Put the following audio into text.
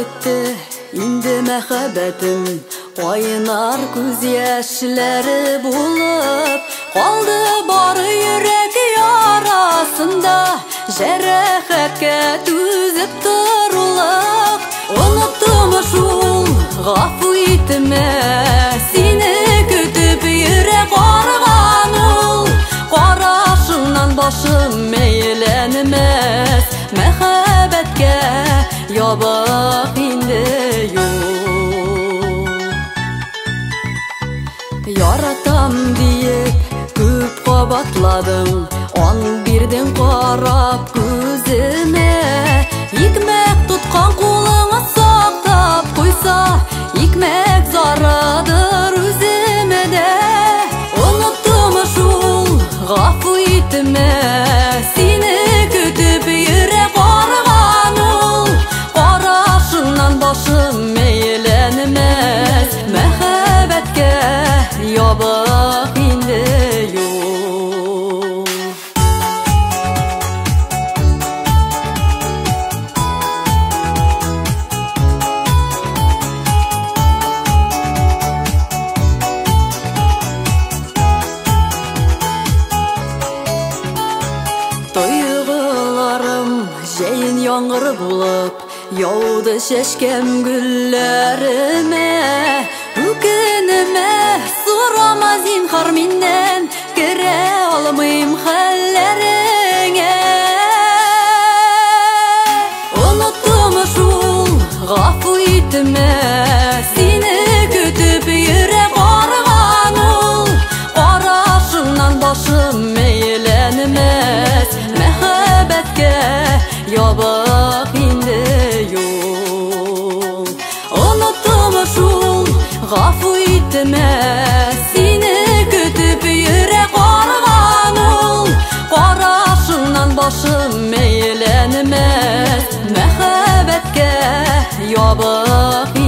ötті, инде мәхәббәтім Ойнар күз яшьләре булып Қалды бары йөрәк ярасында Җәрәхәткә түзеп торулык Оныттым шул, гафу итмә Сине көтеп йөрәк арыган ул Карашыңнан башым мәйләнмәс Мәхәббәткә ябык инде юк Яратам диеп күп кабатладың Ан бирдең карап күземә Икмәк тоткан кулыңа сактап куйса Икмәк зарыдыр үземә дә Оныттым шул, гафу итмә Сине көтеп йөрәк арыган ул Карашыңнан башым мәйләнмәс Мәхәббәткә ябык инде юк Тойгыларым җәен яңгыр булып Яуды чәчкәм гөлләремә Үкенемә сорама зинһар миннән Керә алмыйм хәлләреңә Оныттым шул, гафу итмә Сине көтеп йөрәк арыган ул Карашыңнан башым мәйләнмәс Мәхәббәткә ябык инде юк Оныттым шул, гафу итмә Сине көтеп йөрәк арыган ул Карашыңнан башым мәйләнмәс Мәхәббәткә ябык